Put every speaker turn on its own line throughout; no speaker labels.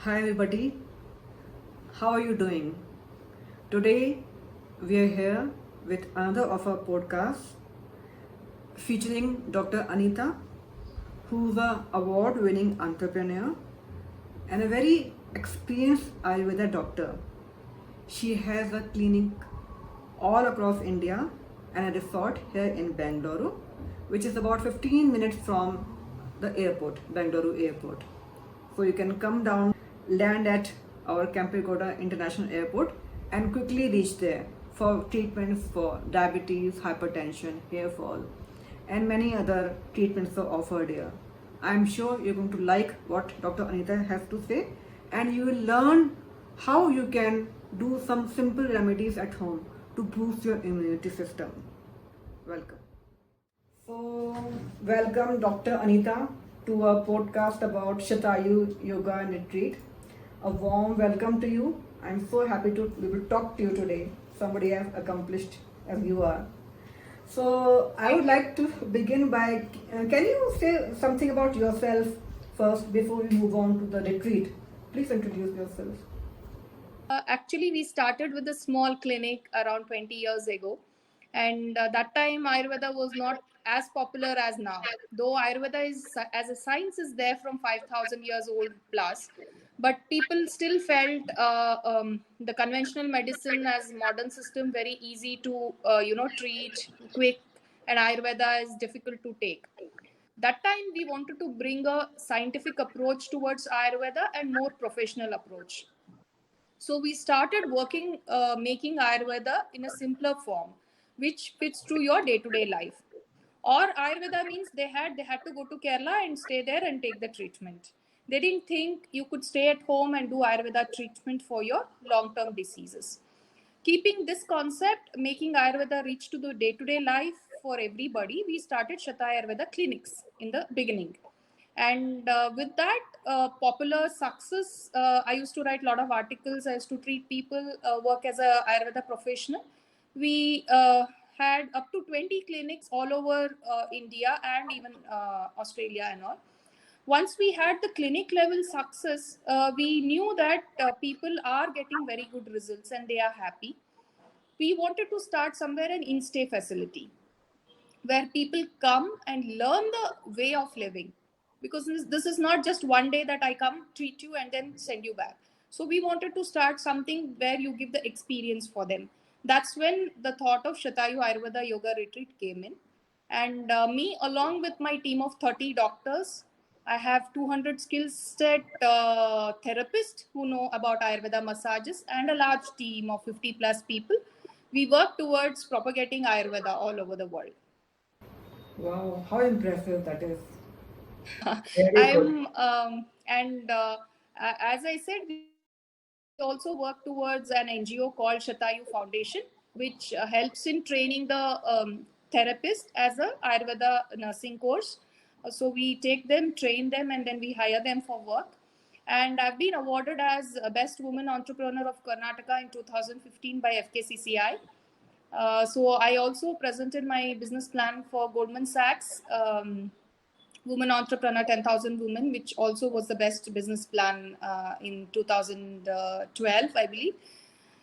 Hi everybody, how are you doing? Today we are here with another of our podcasts featuring Dr. Anita, who's a award-winning entrepreneur and a very experienced Ayurveda doctor. She has a clinic all across India and a resort here in Bangalore, which is about 15 minutes from the airport, Bangalore airport. So you can come down, land at our Kempegoda International Airport and quickly reach there for treatments for diabetes, hypertension, hair fall, and many other treatments are offered here. I'm sure you're going to like what Dr. Anita has to say, and you will learn how you can do some simple remedies at home to boost your immunity system. Welcome. So, welcome Dr. Anita to a podcast about Shatayu Yoga and Retreat. A warm welcome to you. I'm so happy to be able to talk to you today. Somebody as accomplished as you are. So, I would like to begin by can you say something about yourself first before we move on to the retreat? Please introduce yourself.
Actually, we started with a small clinic around 20 years ago. And that time, Ayurveda was not as popular as now. Though Ayurveda is, as a science, is there from 5,000 years old plus. But people still felt the conventional medicine as modern system very easy to, treat, quick, and Ayurveda is difficult to take. That time, we wanted to bring a scientific approach towards Ayurveda and more professional approach. So we started working, making Ayurveda in a simpler form, which fits to your day-to-day life. Or Ayurveda means they had to go to Kerala and stay there and take the treatment. They didn't think you could stay at home and do Ayurveda treatment for your long-term diseases. Keeping this concept, making Ayurveda reach to the day-to-day life for everybody, we started Shata Ayurveda clinics in the beginning. And with that popular success, I used to write a lot of articles. I used to treat people, work as a Ayurveda professional. We had up to 20 clinics all over India and even Australia and all. Once we had the clinic level success, we knew that people are getting very good results and they are happy. We wanted to start somewhere an in-stay facility where people come and learn the way of living, because this is not just one day that I come, treat you, and then send you back. So we wanted to start something where you give the experience for them. That's when the thought of Shatayu Ayurveda Yoga Retreat came in. And me, along with my team of 30 doctors, I have 200 skill set therapists who know about Ayurveda massages and a large team of 50 plus people. We work towards propagating Ayurveda all over the world.
Wow, how impressive that is. Very good.
I'm and as I said, we also work towards an NGO called Shatayu Foundation, which helps in training the therapist as a Ayurveda nursing course. So we take them, train them, and then we hire them for work. And I've been awarded as a Best Woman Entrepreneur of Karnataka in 2015 by FKCCI. So I also presented my business plan for Goldman Sachs. Women Entrepreneur 10,000 Women, which also was the best business plan in 2012, I believe.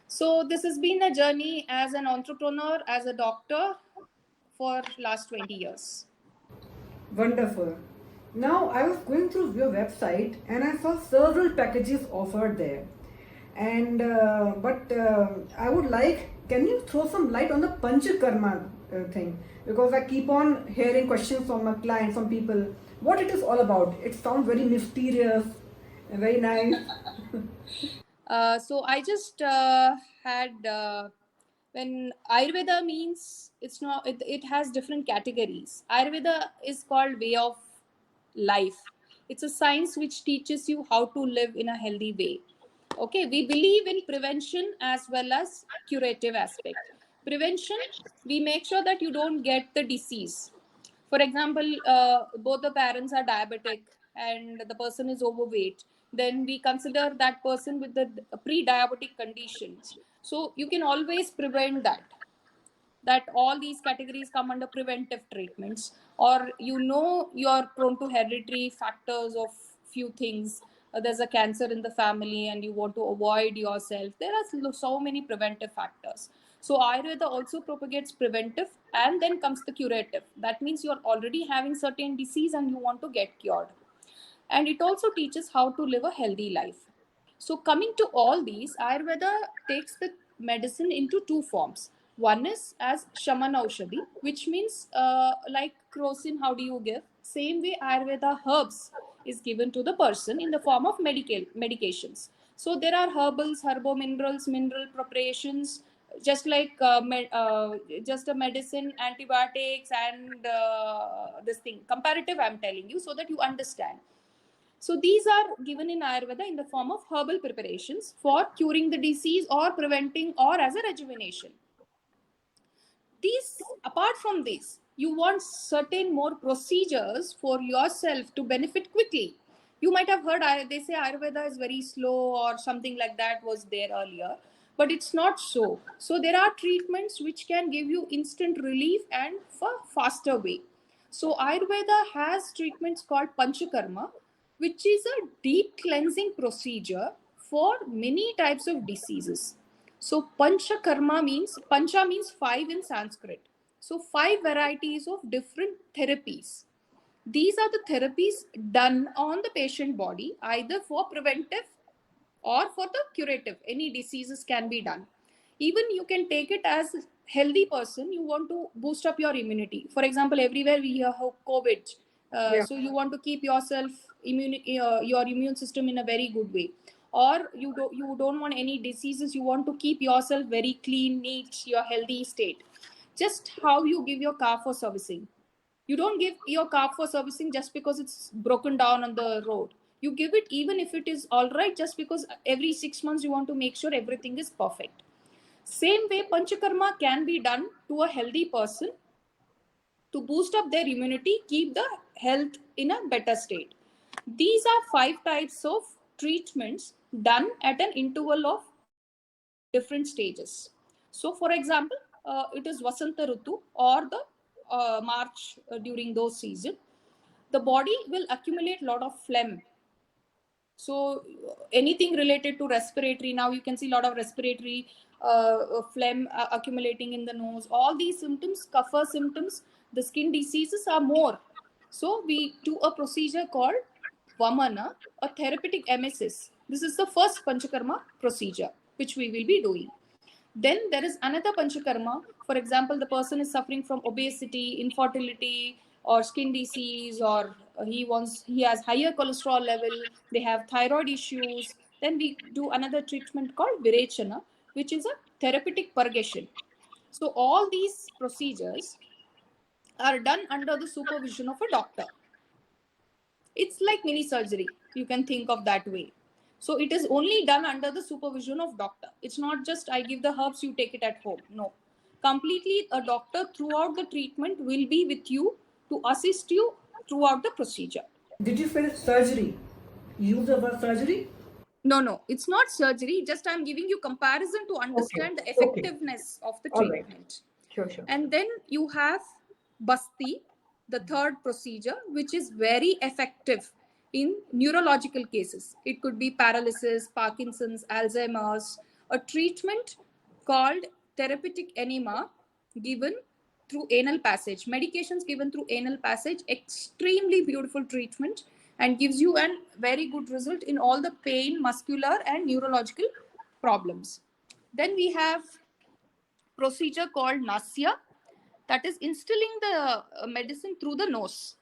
So this has been a journey as an entrepreneur, as a doctor for last 20 years.
Wonderful. Now, I was going through your website and I saw several packages offered there. And I would like, can you throw some light on the Panchakarma thing? Because I keep on hearing questions from my clients, from people, what it is all about. It sounds very mysterious and very nice.
So I just had when Ayurveda means it's not it has different categories. Ayurveda is called way of life. It's a science which teaches you how to live in a healthy way. Okay, we believe in prevention as well as curative aspect. Prevention, we make sure that you don't get the disease. For example, both the parents are diabetic and the person is overweight, then we consider that person with the pre-diabetic conditions. So you can always prevent that all these categories come under preventive treatments. Or you know you're prone to hereditary factors of few things, there's a cancer in the family and you want to avoid yourself. There are so many preventive factors. So Ayurveda also propagates preventive, and then comes the curative. That means you're already having certain disease and you want to get cured. And it also teaches how to live a healthy life. So coming to all these, Ayurveda takes the medicine into two forms. One is as Shamana Aushadhi, which means like crocin, how do you give? Same way Ayurveda herbs is given to the person in the form of medications. So there are herbals, herbo-minerals, mineral preparations, just like just a medicine, antibiotics, and this thing. Comparative, I'm telling you, so that you understand. So these are given in Ayurveda in the form of herbal preparations for curing the disease or preventing or as a rejuvenation. These, apart from this, you want certain more procedures for yourself to benefit quickly. You might have heard they say Ayurveda is very slow or something like that was there earlier, but it's not so. So there are treatments which can give you instant relief and for faster way. So Ayurveda has treatments called Panchakarma, which is a deep cleansing procedure for many types of diseases. So Panchakarma means, Pancha means five in Sanskrit. So five varieties of different therapies. These are the therapies done on the patient body, either for preventive or for the curative. Any diseases can be done. Even you can take it as a healthy person, you want to boost up your immunity. For example, everywhere we hear COVID. So you want to keep yourself your immune system in a very good way, or you don't want any diseases. You want to keep yourself very clean, neat, your healthy state. Just how you give your car for servicing. You don't give your car for servicing just because it's broken down on the road. You give it even if it is all right, just because every 6 months you want to make sure everything is perfect. Same way, Panchakarma can be done to a healthy person to boost up their immunity, keep the health in a better state. These are 5 types of treatments done at an interval of different stages. So, for example, it is Vasanta Rutu or the March during those season. The body will accumulate a lot of phlegm. So anything related to respiratory, now you can see a lot of respiratory phlegm accumulating in the nose. All these symptoms, kapha symptoms, the skin diseases are more. So we do a procedure called Vamana, a therapeutic emesis. This is the first Panchakarma procedure, which we will be doing. Then there is another Panchakarma. For example, the person is suffering from obesity, infertility, or skin disease, or he has higher cholesterol level, they have thyroid issues. Then we do another treatment called Virechana, which is a therapeutic purgation. So all these procedures are done under the supervision of a doctor. It's like mini surgery. You can think of that way. So it is only done under the supervision of doctor. It's not just I give the herbs, you take it at home. No. Completely a doctor throughout the treatment will be with you to assist you throughout the procedure.
Did you say surgery? Use the word surgery?
No, it's not surgery. Just I'm giving you comparison to understand the effectiveness of the treatment.
Right. Sure.
And then you have Basti, the third procedure, which is very effective in neurological cases. It could be paralysis, Parkinson's, Alzheimer's. A treatment called therapeutic enema given through anal passage. Medications given through anal passage, extremely beautiful treatment, and gives you a very good result in all the pain, muscular and neurological problems. Then we have procedure called Nasya, that is instilling the medicine through the nose.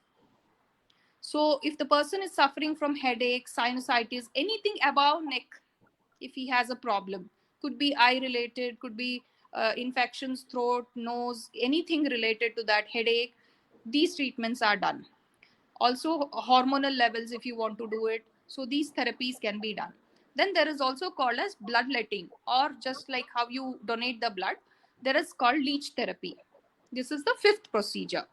So if the person is suffering from headache, sinusitis, anything above neck, if he has a problem, could be eye related, could be infections, throat, nose, anything related to that, headache, these treatments are done. Also hormonal levels, if you want to do it. So these therapies can be done. Then there is also called as bloodletting, or just like how you donate the blood, there is called leech therapy. This is the fifth procedure.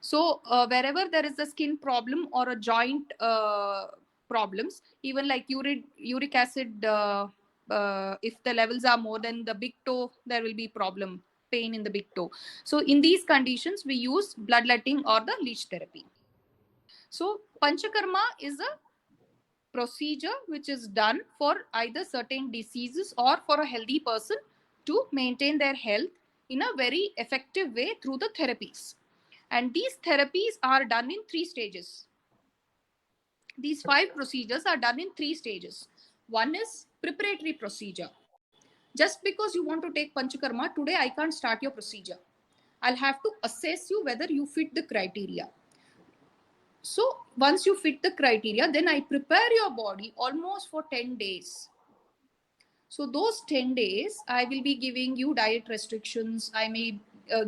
So wherever there is a skin problem or a joint problems, even like uric acid, if the levels are more than the big toe, there will be problem, pain in the big toe. So in these conditions, we use bloodletting or the leech therapy. So Panchakarma is a procedure which is done for either certain diseases or for a healthy person to maintain their health in a very effective way through the therapies. And these therapies are done in 3 stages. These 5 procedures are done in 3 stages. One is preparatory procedure. Just because you want to take Panchakarma, today I can't start your procedure. I'll have to assess you whether you fit the criteria. So once you fit the criteria, then I prepare your body almost for 10 days. So those 10 days, I will be giving you diet restrictions. I may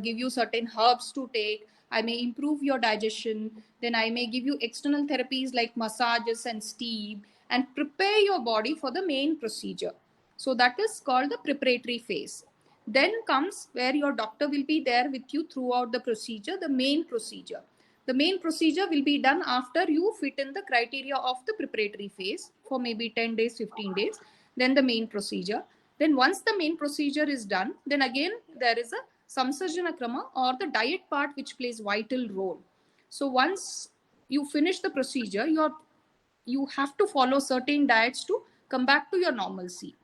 give you certain herbs to take. I may improve your digestion. Then I may give you external therapies like massages and steam and prepare your body for the main procedure. So that is called the preparatory phase. Then comes where your doctor will be there with you throughout the procedure, the main procedure. The main procedure will be done after you fit in the criteria of the preparatory phase for maybe 10 days, 15 days. Then the main procedure. Then once the main procedure is done, then again there is a samsarjana krama or the diet part which plays vital role. So once you finish the procedure, you have to follow certain diets to come back to your normalcy.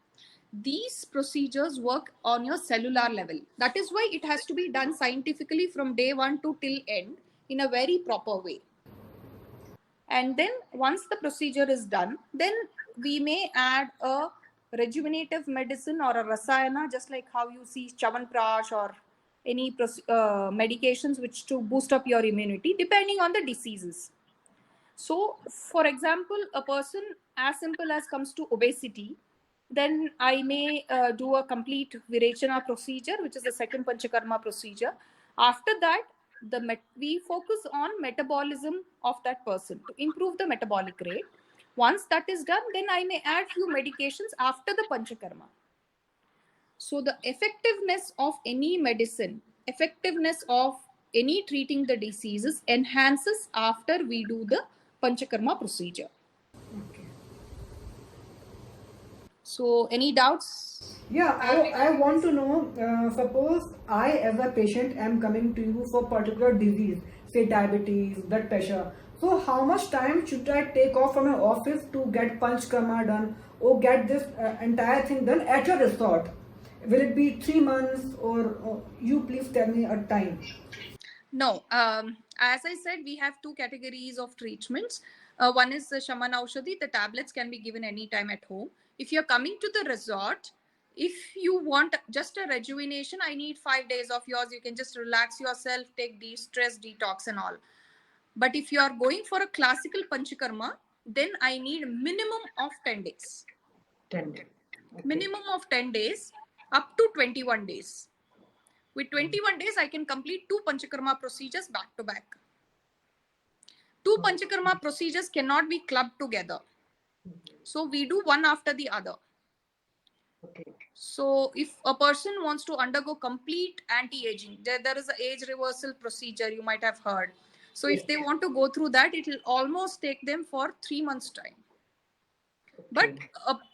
These procedures work on your cellular level. That is why it has to be done scientifically from day 1 to till end in a very proper way. And then once the procedure is done, then we may add a rejuvenative medicine or a rasayana, just like how you see Chyawanprash or any medications which to boost up your immunity depending on the diseases. So for example, a person as simple as comes to obesity, then I may do a complete Virechana procedure, which is the second Panchakarma procedure. After that, we focus on metabolism of that person to improve the metabolic rate. Once that is done, then I may add few medications after the Panchakarma. So the effectiveness of any medicine, effectiveness of any treating the diseases enhances after we do the Panchakarma procedure.
Okay.
So any doubts?
Yeah, I want to know, suppose I as a patient am coming to you for particular disease, say diabetes, blood pressure. So how much time should I take off from my office to get Panchkarma done or get this entire thing done at your resort? Will it be 3 months or you please tell me a time?
No, as I said, we have 2 categories of treatments. One is the Shaman Aushadhi. The tablets can be given anytime at home. If you're coming to the resort, if you want just a rejuvenation, I need 5 days of yours. You can just relax yourself, take de-stress, detox and all. But if you are going for a classical Panchakarma, then I need minimum of 10 days.
10 days. Okay.
Minimum of 10 days up to 21 days. With 21 days, I can complete 2 Panchakarma procedures back to back. 2 Panchakarma procedures cannot be clubbed together. So we do one after the other.
Okay.
So if a person wants to undergo complete anti-aging, there is an age reversal procedure you might have heard. So if they want to go through that, it will almost take them for 3 months time. But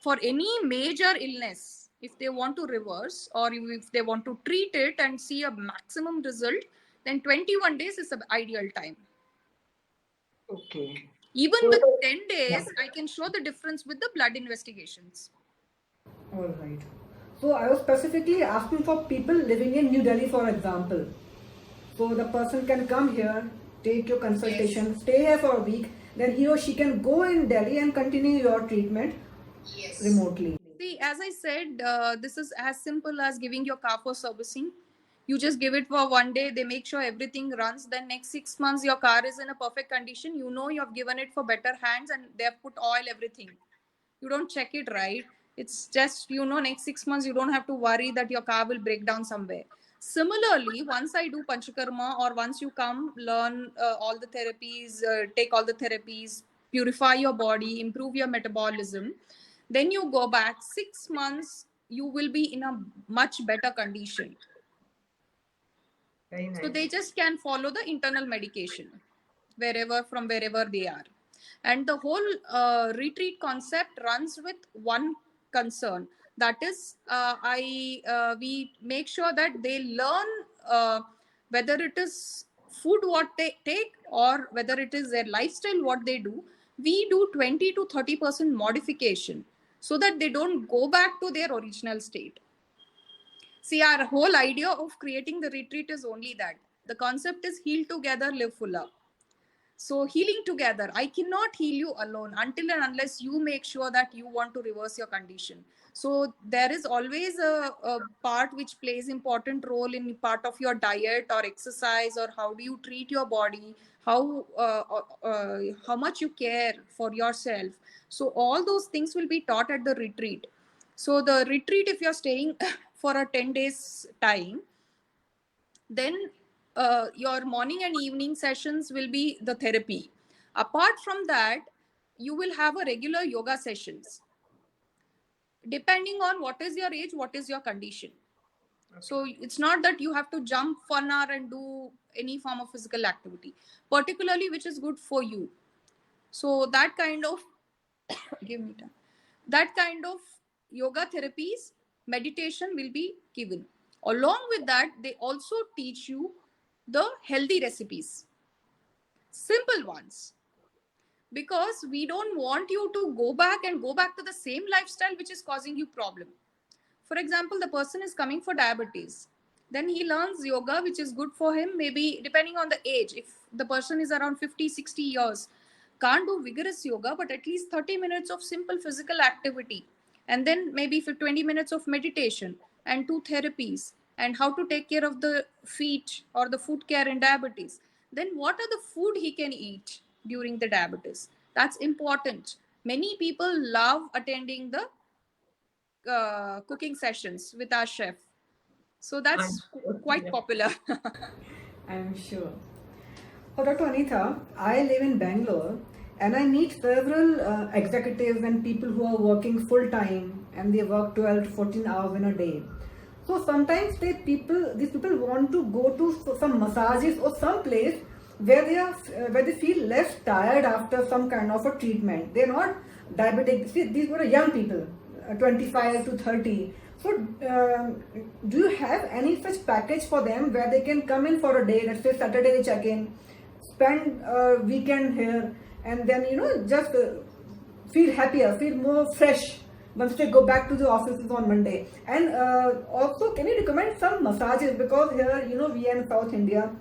for any major illness, if they want to reverse or if they want to treat it and see a maximum result, then 21 days is the ideal time.
Okay.
Even with 10 days, I can show the difference with the blood investigations.
All right. So I was specifically asking for people living in New Delhi, for example. So the person can come here, take your consultation, stay here for a week, then he or she can go in Delhi and continue your treatment remotely.
See, as I said, this is as simple as giving your car for servicing. You just give it for 1 day, they make sure everything runs. Then next 6 months, your car is in a perfect condition. You know you have given it for better hands and they have put oil, everything. You don't check it, right? It's just, next 6 months, you don't have to worry that your car will break down somewhere. Similarly, once I do Panchakarma or once you come, learn all the therapies, take all the therapies, purify your body, improve your metabolism, then you go back 6 months, you will be in a much better condition.
Very nice.
So they just can follow the internal medication from wherever they are. And the whole retreat concept runs with one concern. That is, we make sure that they learn whether it is food what they take or whether it is their lifestyle what they do. we do 20 to 30% modification so that they don't go back to their original state. See, our whole idea of creating the retreat is only that. The concept is heal together, live fuller. So healing together, I cannot heal you alone until and unless you make sure that you want to reverse your condition. So there is always a part which plays important role in part of your diet or exercise, or how do you treat your body, how much you care for yourself. So all those things will be taught at the retreat. So the retreat, if you're staying for a 10 days time, then your morning and evening sessions will be the therapy. Apart from that, you will have a regular yoga sessions depending on what is your age, what is your condition. So it's not that you have to jump for an hour and do any form of physical activity, particularly which is good for you. So that kind of give me time. That kind of yoga therapies, meditation will be given. Along with that, they also teach you the healthy recipes, simple ones, because we don't want you to go back to the same lifestyle which is causing you problem. For example, the person is coming for diabetes, then he learns yoga which is good for him, maybe depending on the age. If the person is around 50, 60 years, can't do vigorous yoga, but at least 30 minutes of simple physical activity, and then maybe for 20 minutes of meditation and 2 therapies, and how to take care of the feet or the foot care in diabetes. Then what are the food he can eat during the diabetes? That's important. Many people love attending the cooking sessions with our chef. So
I'm
that's
sure.
quite
Yeah,
popular.
I'm sure. Oh, Dr. Anita, I live in Bangalore and I meet several executives and people who are working full time and they work 12 to 14 hours in a day. So sometimes these people want to go to some massages or some place where where they feel less tired after some kind of a treatment. They're not diabetic. See, these were young people, 25 to 30. So, do you have any such package for them where they can come in for a day? Let's say Saturday they check in, spend a weekend here, and then just feel happier, feel more fresh once they go back to the offices on Monday. And also, can you recommend some massages, because here we are in South India.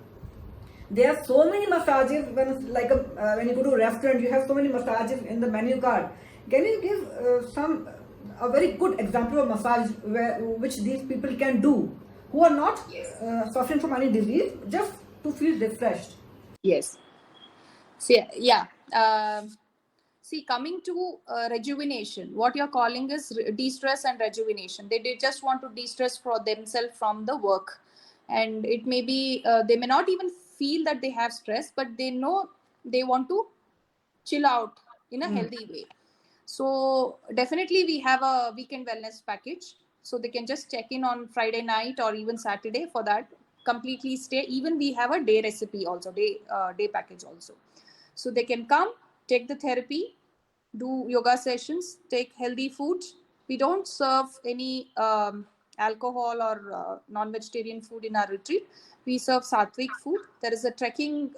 There are so many massages when you go to a restaurant, you have so many massages in the menu card. Can you give a very good example of massage which these people can do who are not suffering from any disease, just to feel refreshed?
Yes. See, yeah. See, coming to rejuvenation, what you're calling is de-stress and rejuvenation. They just want to de-stress for themselves from the work. And it may be, they may not even feel that they have stress, but they know they want to chill out in a healthy way. So definitely we have a weekend wellness package. So they can just check in on Friday night or even Saturday for that. Completely stay. Even we have a day recipe also, day package also. So they can come, take the therapy, do yoga sessions, take healthy food. We don't serve any alcohol or non-vegetarian food in our retreat. We serve sattvic food. There is a trekking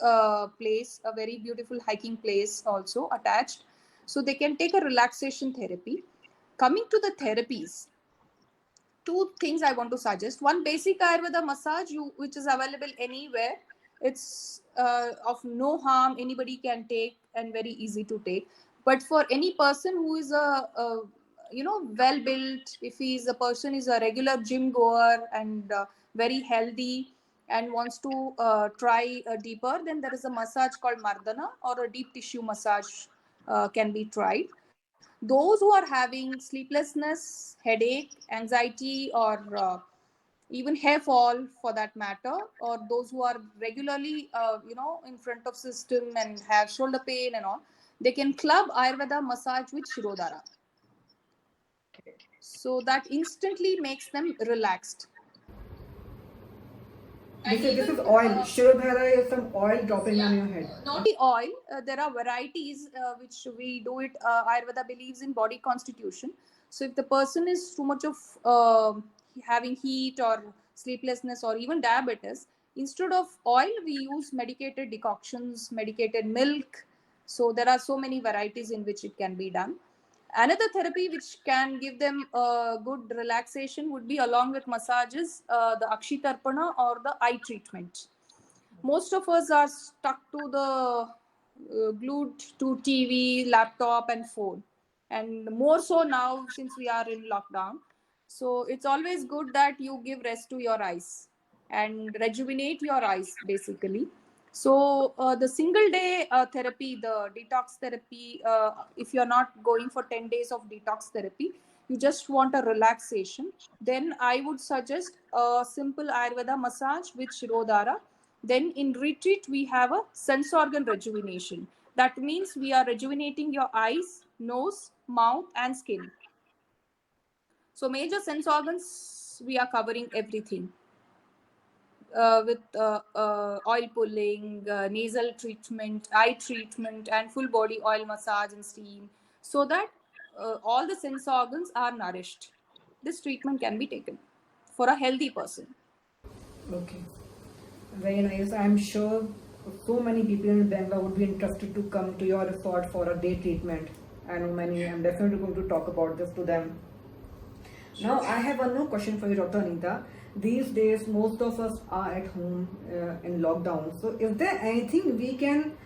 place, a very beautiful hiking place also attached. So they can take a relaxation therapy. Coming to the therapies, 2 things I want to suggest. One, basic Ayurveda massage, which is available anywhere. It's of no harm. Anybody can take and very easy to take. But for any person who is a well built, if he's a person is a regular gym goer and very healthy and wants to try deeper, then there is a massage called Mardana or a deep tissue massage can be tried. Those who are having sleeplessness, headache, anxiety, or even hair fall for that matter, or those who are regularly in front of system and have shoulder pain and all, they can club Ayurveda massage with Shirodhara. So that instantly makes them relaxed.
This is oil. Shirodhara is some oil dropping on your head.
Not the oil. There are varieties which we do it. Ayurveda believes in body constitution. So if the person is too much of having heat or sleeplessness or even diabetes, instead of oil, we use medicated decoctions, medicated milk. So there are so many varieties in which it can be done. Another therapy which can give them a good relaxation would be, along with massages, the Akshitarpana or the eye treatment. Most of us are stuck to the glued to TV, laptop, and phone, and more so now since we are in lockdown. So it's always good that you give rest to your eyes and rejuvenate your eyes, basically. So the single day therapy, the detox therapy, if you're not going for 10 days of detox therapy, you just want a relaxation, then I would suggest a simple Ayurveda massage with Shirodhara. Then in retreat, we have a sense organ rejuvenation. That means we are rejuvenating your eyes, nose, mouth, and skin. So major sense organs, we are covering everything with oil pulling, nasal treatment, eye treatment, and full body oil massage and steam, so that all the sense organs are nourished. This treatment can be taken for a healthy person.
Okay. Very nice. I'm sure so many people in Bangalore would be interested to come to your resort for a day treatment. I know many. I'm definitely going to talk about this to them. Now, I have one more question for you, Dr. Anita. These days, most of us are at home in lockdown. So, is there anything we can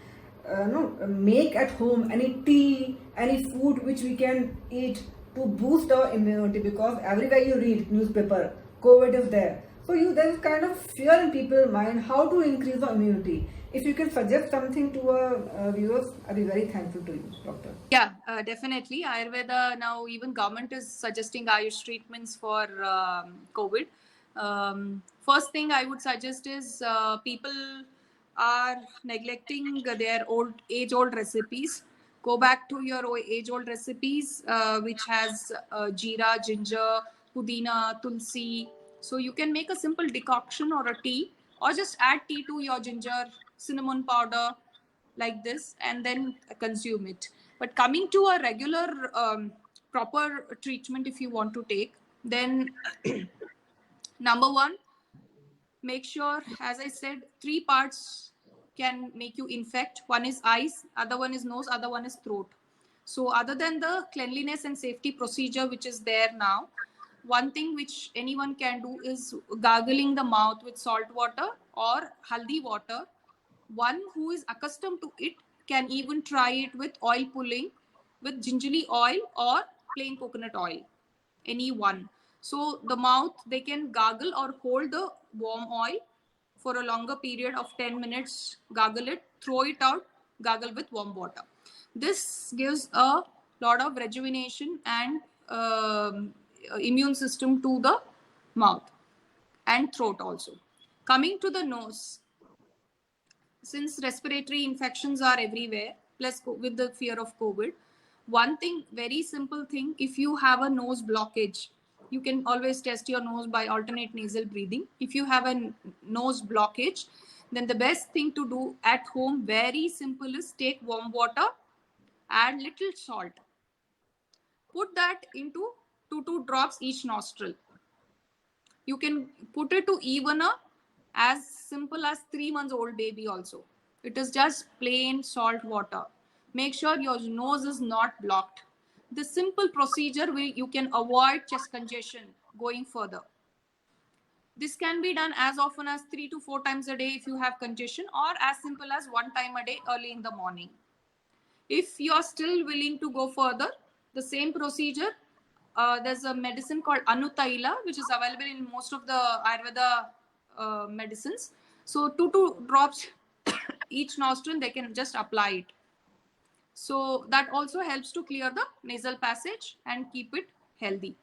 no, make at home? Any tea, any food which we can eat to boost our immunity? Because everywhere you read newspaper, COVID is there. So, there is kind of fear in people's mind how to increase the immunity. If you can suggest something to our viewers, I'll be very thankful to you, doctor.
Yeah, definitely. Ayurveda now, even government is suggesting Ayush treatments for COVID. First thing I would suggest is people are neglecting their age-old recipes. Go back to your age-old recipes, which has jeera, ginger, pudina, tulsi. So you can make a simple decoction or a tea, or just add tea to your ginger, cinnamon powder, like this, and then consume it. But coming to a regular proper treatment, if you want to take, then number one, make sure, as I said, three parts can make you infect. One is eyes, other one is nose, other one is throat. So other than the cleanliness and safety procedure which is there now, one thing which anyone can do is gargling the mouth with salt water or haldi water. One who is accustomed to it can even try it with oil pulling with gingerly oil or plain coconut oil, any one. So the mouth, they can gargle or hold the warm oil for a longer period of 10 minutes, gargle it, throw it out, gargle with warm water. This gives a lot of rejuvenation and immune system to the mouth and throat also. Coming to the nose, since respiratory infections are everywhere, plus with the fear of COVID, one thing, very simple thing, if you have a nose blockage, you can always test your nose by alternate nasal breathing. If you have a nose blockage, then the best thing to do at home, very simple, is take warm water, add little salt, put that into 2 drops each nostril. You can put it to even a as simple as 3 months old baby also. It is just plain salt water. Make sure your nose is not blocked. This simple procedure will, you can avoid chest congestion going further. This can be done as often as 3 to 4 times a day if you have congestion, or as simple as 1 time a day early in the morning. If you are still willing to go further, the same procedure, there's a medicine called Anutaila, which is available in most of the Ayurveda medicines. So 2 drops each nostril, they can just apply it. So that also helps to clear the nasal passage and keep it healthy.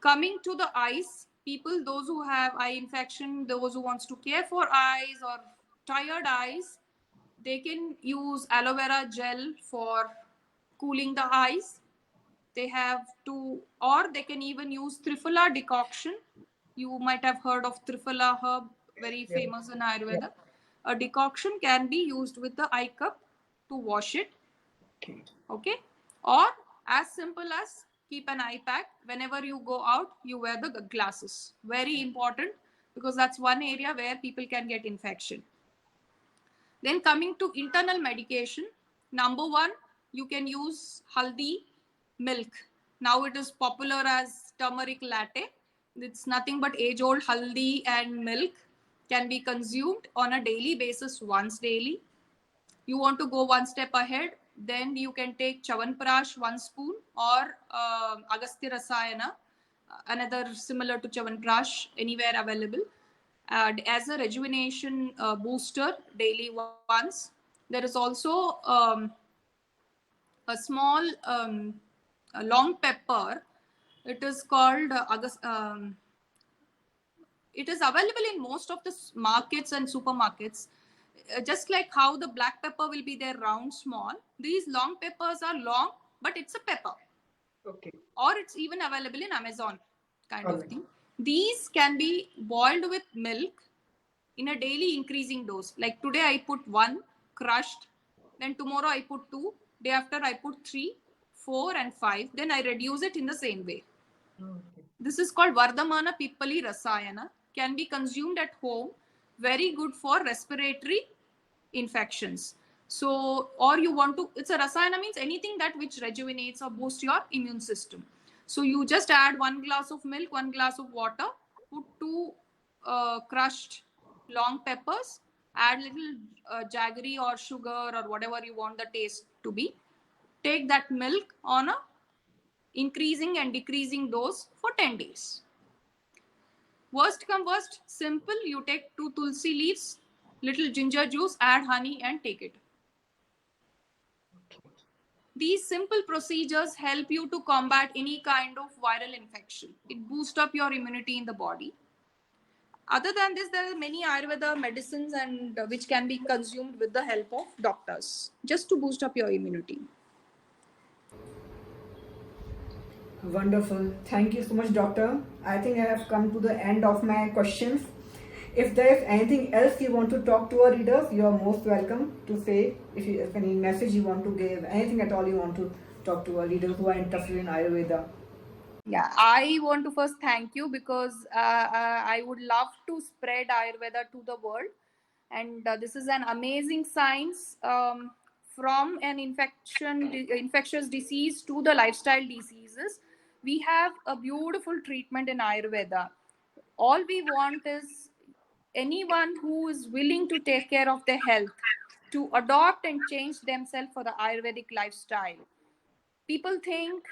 Coming to the eyes, people, those who have eye infection, those who wants to care for eyes or tired eyes, they can use aloe vera gel for cooling the eyes. They have to, or they can even use Triphala decoction. You might have heard of Triphala herb, very famous in Ayurveda. A decoction can be used with the eye cup to wash it. Okay. Or as simple as keep an eye pack. Whenever you go out, you wear the glasses. Very important, because that's one area where people can get infection. Then coming to internal medication, Number one, you can use haldi milk. Now it is popular as turmeric latte. It's nothing but age-old haldi and milk, can be consumed on a daily basis once daily. You want to go one step ahead, then you can take Chyawanprash 1 spoon, or Agastya Rasayana, another similar to Chyawanprash, anywhere available, as a rejuvenation booster daily once. There is also a small a long pepper. It is called it is available in most of the markets and supermarkets. Just like how the black pepper will be there round small, these long peppers are long, but it's a pepper.
Okay.
Or it's even available in Amazon kind of
Alright.
thing. These can be boiled with milk in a daily increasing dose. Like today I put 1 crushed, then tomorrow I put 2, day after I put 3, 4 and 5, then I reduce it in the same way.
Okay.
This is called Vardhamana Pippali Rasayana, can be consumed at home, very good for respiratory infections. So, or you want to, it's a Rasayana means anything that which rejuvenates or boosts your immune system. So you just add 1 glass of milk, 1 glass of water, put 2 crushed long peppers, add little jaggery or sugar or whatever you want the taste to be. Take that milk on a increasing and decreasing dose for 10 days. Worst come worst, simple, you take 2 tulsi leaves, little ginger juice, add honey and take it. These simple procedures help you to combat any kind of viral infection. It boosts up your immunity in the body. Other than this, there are many Ayurveda medicines and which can be consumed with the help of doctors, just to boost up your immunity.
Wonderful. Thank you so much, doctor. I think I have come to the end of my questions. If there is anything else you want to talk to our readers, you are most welcome to say. If any message you want to give, anything at all you want to talk to our readers who are interested in Ayurveda.
Yeah, I want to first thank you because I would love to spread Ayurveda to the world. And this is an amazing science, from an infectious disease to the lifestyle diseases. We have a beautiful treatment in Ayurveda. All we want is anyone who is willing to take care of their health to adopt and change themselves for the Ayurvedic lifestyle. People think,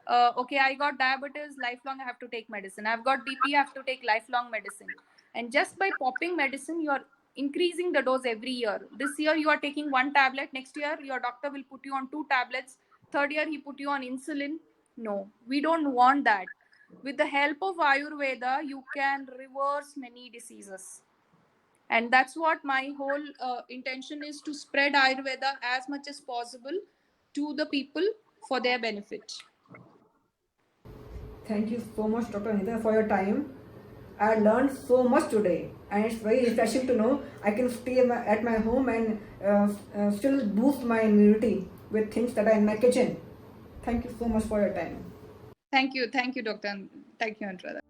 okay, I got diabetes, lifelong I have to take medicine. I've got BP, I have to take lifelong medicine. And just by popping medicine, you're increasing the dose every year. This year you are taking 1 tablet, next year your doctor will put you on 2 tablets, third year he put you on insulin. No, we don't want that. With the help of Ayurveda, you can reverse many diseases. And that's what my whole intention is, to spread Ayurveda as much as possible to the people for their benefit.
Thank you so much, Dr. Anita, for your time. I learned so much today, and it's very refreshing to know I can stay at my home and still boost my immunity with things that are in my kitchen. Thank you so much for your time.
Thank you, Dr. Thank you, Anuradha.